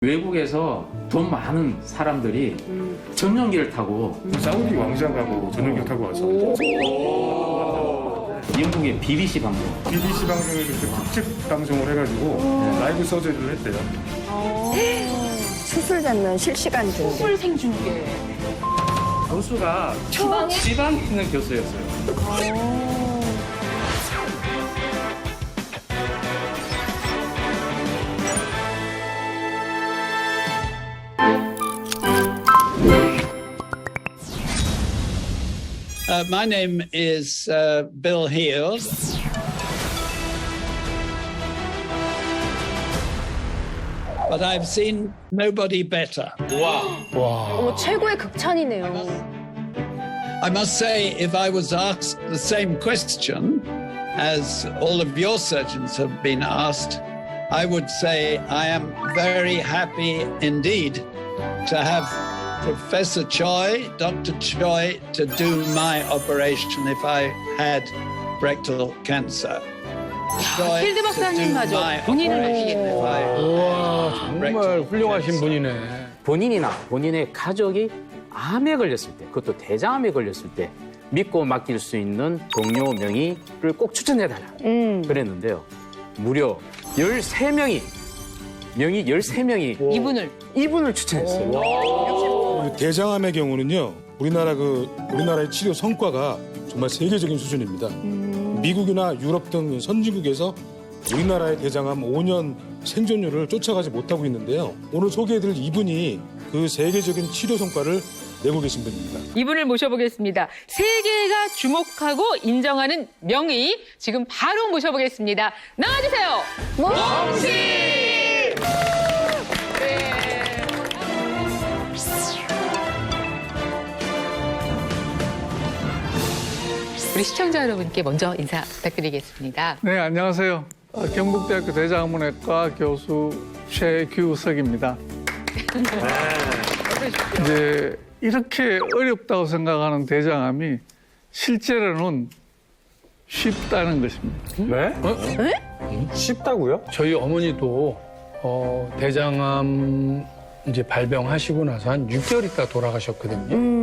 외국에서 돈 많은 사람들이 전용기를 타고 사우디 왕자가고 전용기를 타고 와서 영국의 BBC 방송 BBC 방송에 이렇게 특집 방송을 해가지고 라이브 서저리를 했대요. 수술 잡는 실시간 중계. 수술 생중계. 교수가 지방에 있는 교수였어요. My name is Bill Heels. But I've seen nobody better. 최고의 극찬이네요. I must say, if I was asked the same question as all of your surgeons have been asked, I would say I am very happy indeed to have Professor Choi, Dr. Choi, to do my operation if I had rectal cancer. Choi 필드 to do 박사님마저 my 본인을 operation 하시겠네요. if I 와, had 정말 rectal 훌륭하신 cancer. 분이네. 본인이나 본인의 가족이 암에 걸렸을 때, 그것도 대장암에 걸렸을 때 믿고 맡길 수 있는 동료 명의를 꼭 추천해달라 그랬는데요. 무려 13명이 명의 13명이 이분을 추천했어요. 대장암의 경우는요, 우리나라의 치료 성과가 정말 세계적인 수준입니다. 미국이나 유럽 등 선진국에서 우리나라의 대장암 5년 생존율을 쫓아가지 못하고 있는데요. 오늘 소개해드릴 이분이 그 세계적인 치료 성과를 내고 계신 분입니다. 이분을 모셔보겠습니다. 세계가 주목하고 인정하는 명의 지금 바로 모셔보겠습니다. 나와주세요. 몽씨! 네. 우리 시청자 여러분께 먼저 인사 부탁드리겠습니다. 네, 안녕하세요. 경북대학교 대장암문외과 교수 최규석입니다. 이제 이렇게 어렵다고 생각하는 대장암이 실제로는 쉽다는 것입니다. 네? 쉽다고요? 저희 어머니도 대장암 이제 발병하시고 나서 한 6개월 있다 돌아가셨거든요.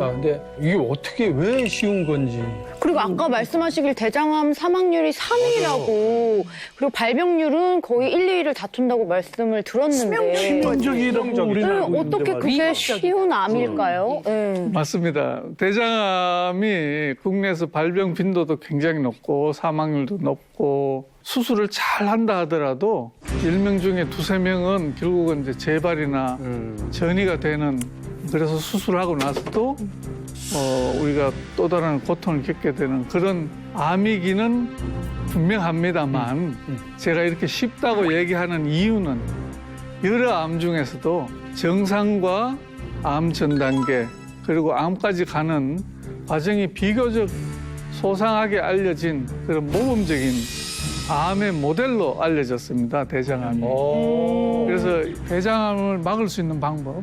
근데 이게 어떻게 왜 쉬운 건지. 그리고 아까 말씀하시길 대장암 사망률이 3위라고 그리고 발병률은 거의 1, 2위를 다툰다고 말씀을 들었는데 치명적이라고 우리는 알고 있는데 어떻게 그게 말이죠. 쉬운 암일까요? 네. 맞습니다. 대장암이 국내에서 발병 빈도도 굉장히 높고 사망률도 높고 수술을 잘 한다 하더라도 10명 중에 2~3명은 결국은 이제 재발이나 전이가 되는 그래서 수술하고 나서도 우리가 또 다른 고통을 겪게 되는 그런 암이기는 분명합니다만 제가 이렇게 쉽다고 얘기하는 이유는 여러 암 중에서도 정상과 암 전 단계 그리고 암까지 가는 과정이 비교적 소상하게 알려진 그런 모범적인 암의 모델로 알려졌습니다. 대장암이. 그래서 대장암을 막을 수 있는 방법,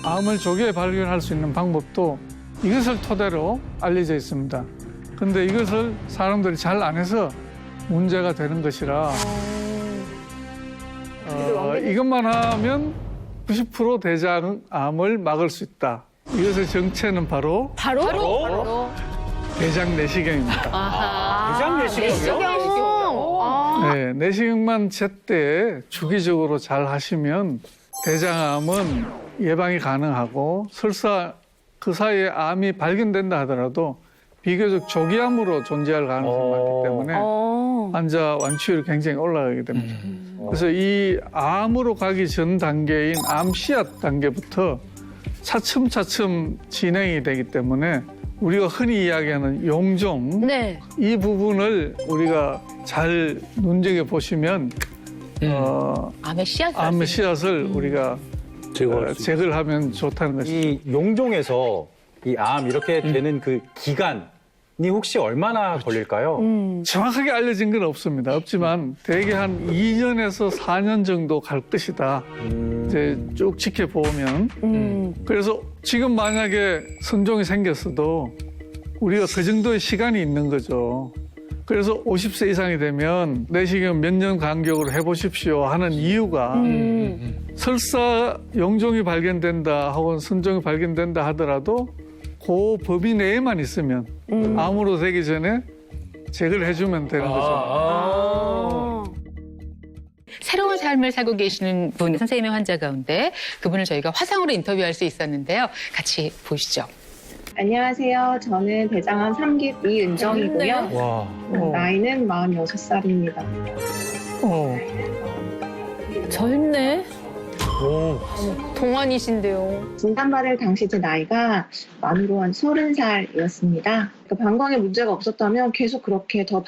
암을 조기에 발견할 수 있는 방법도 이것을 토대로 알려져 있습니다. 근데 이것을 사람들이 잘 안 해서 문제가 되는 것이라 이것만 하면 90% 대장암을 막을 수 있다. 이것의 정체는 바로 대장 내시경입니다. 대장 내시경이요? 네, 내시경만 제때 주기적으로 잘 하시면 대장암은 예방이 가능하고 설사 그 사이에 암이 발견된다 하더라도 비교적 조기암으로 존재할 가능성이 많기 때문에 환자 완치율이 굉장히 올라가게 됩니다. 그래서 이 암으로 가기 전 단계인 암 씨앗 단계부터 차츰차츰 진행이 되기 때문에 우리가 흔히 이야기하는 용종 네. 이 부분을 우리가 잘 눈여겨보시면 암의 씨앗. 암의 씨앗을 우리가 제거를 하면 좋다는 것입니다. 이 용종에서 이 암 이렇게 되는 그 기간이 혹시 얼마나 걸릴까요? 정확하게 알려진 건 없습니다. 없지만 대개 한 2년에서 4년 정도 갈 것이다. 이제 쭉 지켜보면. 그래서 지금 만약에 선종이 생겼어도 우리가 그 정도의 시간이 있는 거죠. 그래서 50세 이상이 되면 내시경 몇 년 간격으로 해보십시오 하는 이유가 설사 영종이 발견된다 혹은 선종이 발견된다 하더라도 그 범위 내에만 있으면 암으로 되기 전에 제거를 해주면 되는 거죠. 새로운 삶을 살고 계시는 분, 선생님의 환자 가운데 그분을 저희가 화상으로 인터뷰할 수 있었는데요. 같이 보시죠. 안녕하세요. 저는 대장암 3기 이은정이고요. 와. 나이는 46살입니다. 젊네. 오. 동안이신데요. 진단받을 당시 제 나이가 만으로 한 30살이었습니다. 그러니까 방광에 문제가 없었다면 계속 그렇게 더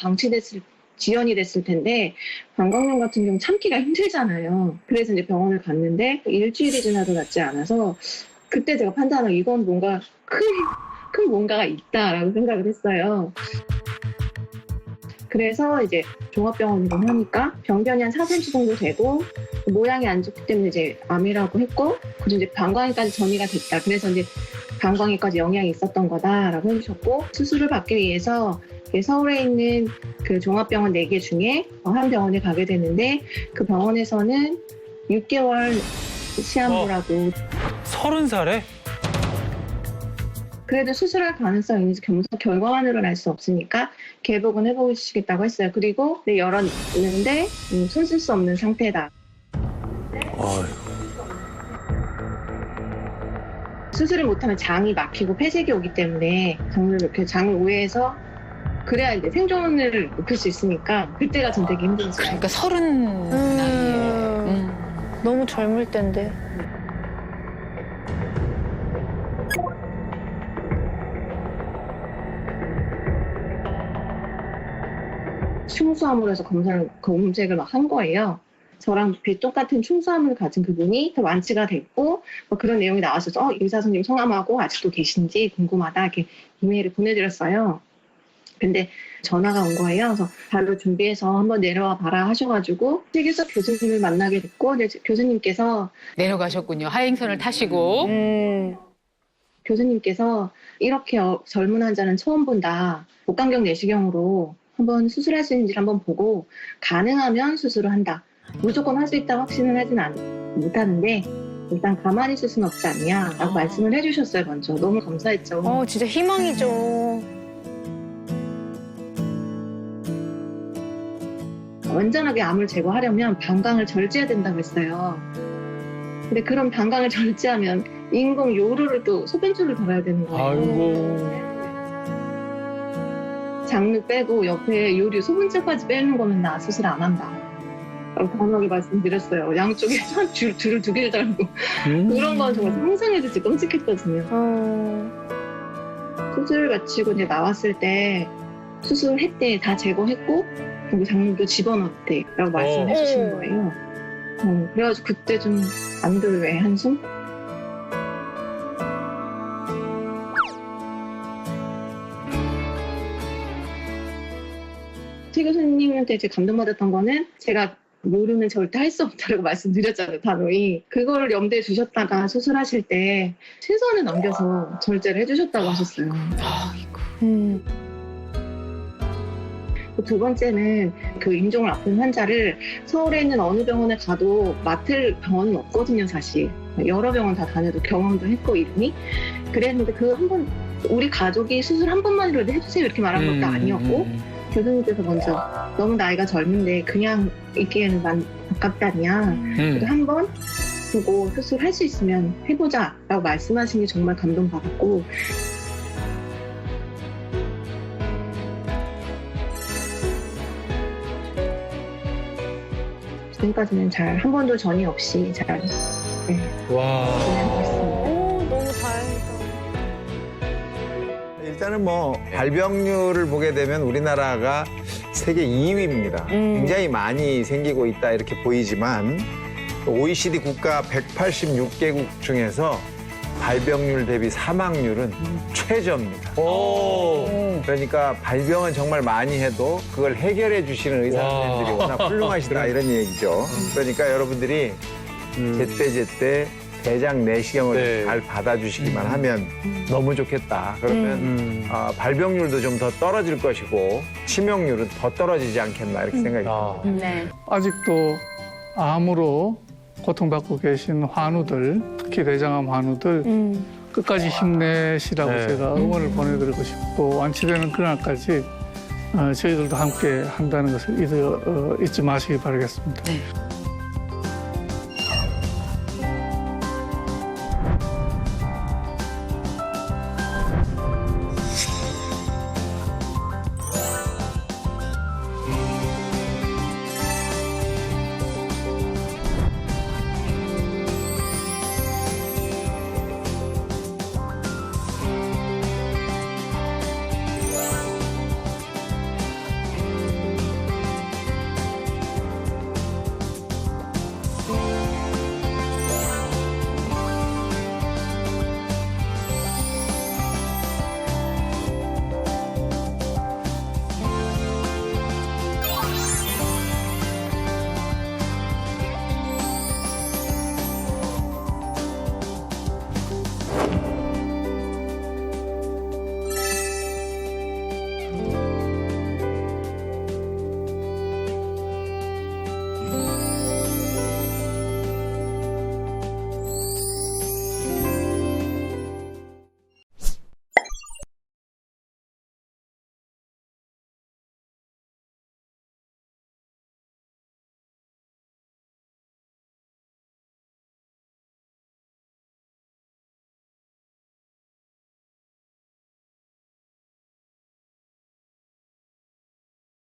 지연이 됐을 텐데 방광염 같은 경우 참기가 힘들잖아요. 그래서 이제 병원을 갔는데 일주일이 지나도 낫지 않아서 그때 제가 판단하고 이건 뭔가 큰 뭔가가 있다라고 생각을 했어요. 그래서 이제 종합병원으로 하니까 병변이 한 4cm 정도 되고 모양이 안 좋기 때문에 이제 암이라고 했고 그리고 이제 방광에까지 전이가 됐다. 그래서 이제 방광에까지 영향이 있었던 거다라고 해주셨고 수술을 받기 위해서 서울에 있는 그 종합병원 4개 중에 한 병원에 가게 되는데 그 병원에서는 6개월 시한부라고 30살에? 그래도 수술할 가능성이 있는지 결과만으로는 알 수 없으니까 개복은 해보시겠다고 했어요. 그리고 열었는데 손 쓸 수 없는 상태다. 수술을 못하면 장이 막히고 폐색이 오기 때문에 장을 오해해서 그래야 이제 생존을 높일 수 있으니까 그때가 전 되게 힘들었어요. 그러니까 30 나이에. 너무 젊을 텐데. 충수암으로 해서 검색을 막 한 거예요. 저랑 똑같은 충수암을 가진 그분이 완치가 됐고 그런 내용이 나왔어서 의사 선생님 성함하고 아직도 계신지 궁금하다 이렇게 이메일을 보내드렸어요. 근데 전화가 온 거예요. 그래서 바로 준비해서 한번 내려와 봐라 하셔가지고 세계사 교수님을 만나게 됐고 교수님께서 내려가셨군요. 하행선을 타시고. 교수님께서 이렇게 젊은 환자는 처음 본다. 복강경 내시경으로 한번 수술할 수 있는지 한번 보고 가능하면 수술을 한다. 무조건 할 수 있다고 확신은 하진 못하는데 일단 가만히 있을 수는 없지 않냐라고 말씀을 해주셨어요. 먼저 너무 감사했죠. 진짜 희망이죠. 완전하게 암을 제거하려면 방광을 절제해야 된다고 했어요. 근데 그럼 방광을 절제하면 인공 요로를 또 소변줄을 달아야 되는 거예요. 아이고. 장르 빼고 옆에 요리 소분줄까지 빼는 거면 나 수술 안 한다. 라고 단호하게 말씀드렸어요. 양쪽에 줄을 2개를 달고 그런 건 정말 상상해도 진짜 끔찍했거든요. 수술 마치고 이제 나왔을 때 수술했대 다 제거했고 그리고 장르도 집어넣었대 라고 말씀해 주시는 거예요. 그래가지고 그때 좀 안돌왜 한숨? 최 교수님한테 이제 감동받았던 거는 제가 요리는 절대 할 수 없다고 말씀드렸잖아요, 단호히. 그거를 염두에 두셨다가 수술하실 때 최선을 넘겨서 절제를 해주셨다고 하셨어요. 두 번째는 그 임종을 앞둔 환자를 서울에 있는 어느 병원에 가도 맡을 병원은 없거든요, 사실. 여러 병원 다 다녀도 경험도 했고, 이름이. 그랬는데 그 한 번, 우리 가족이 수술 한 번만이라도 해주세요 이렇게 말한 것도 아니었고, 교수님께서 먼저 너무 나이가 젊은데 그냥 있기에는 아깝다냐. 그래도 한 번 보고 수술할 수 있으면 해보자 라고 말씀하신 게 정말 감동받았고 지금까지는 잘 한 번도 전이 없이 잘 와. 진행하고 있습니다. 너무 다행이다. 일단은 발병률을 보게 되면 우리나라가 세계 2위입니다. 굉장히 많이 생기고 있다 이렇게 보이지만 OECD 국가 186개국 중에서 발병률 대비 사망률은 최저입니다. 그러니까 발병은 정말 많이 해도 그걸 해결해 주시는 의사 선생님들이 워낙 훌륭하시다 이런 얘기죠. 그러니까 여러분들이 제때 대장 내시경을 네. 잘 받아주시기만 하면 너무 좋겠다. 그러면 발병률도 좀 더 떨어질 것이고 치명률은 더 떨어지지 않겠나 이렇게 생각이 듭니다. 네. 아직도 암으로 고통받고 계신 환우들, 특히 대장암 환우들 끝까지 힘내시라고 네. 제가 응원을 보내드리고 싶고 완치되는 그날까지 저희들도 함께 한다는 것을 잊지 마시기 바라겠습니다. 네.